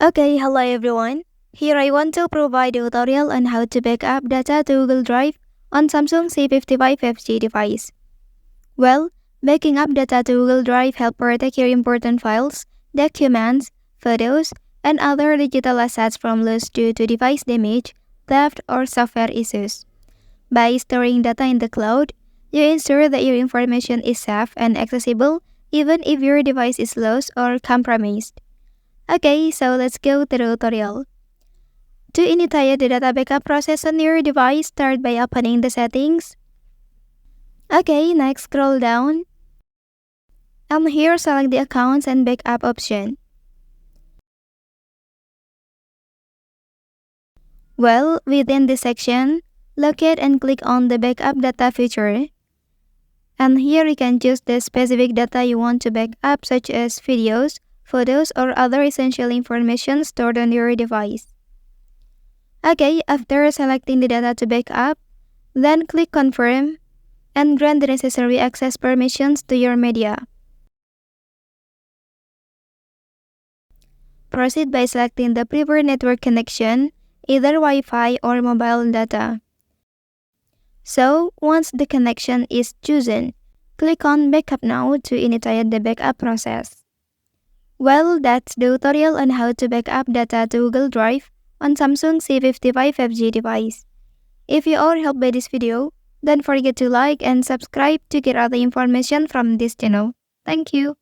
Okay, hello everyone. Here I want to provide a tutorial on how to back up data to Google Drive on Samsung C55 5G device. Well, backing up data to Google Drive helps protect your important files, documents, photos, and other digital assets from loss due to device damage, theft, or software issues. By storing data in the cloud, you ensure that your information is safe and accessible even if your device is lost or compromised. Okay, so let's go to the tutorial. To initiate the data backup process on your device, start by opening the settings. Okay, next scroll down. And here select the accounts and backup option. Well, within this section, locate and click on the backup data feature. And here you can choose the specific data you want to back up, such as videos, photos, or other essential information stored on your device. Okay, after selecting the data to back up, then click Confirm and grant the necessary access permissions to your media. Proceed by selecting the preferred network connection, either Wi-Fi or mobile data. So, once the connection is chosen, click on Backup Now to initiate the backup process. Well, that's the tutorial on how to back up data to Google Drive on Samsung C55 5G device. If you are helped by this video, don't forget to like and subscribe to get other information from this channel. Thank you.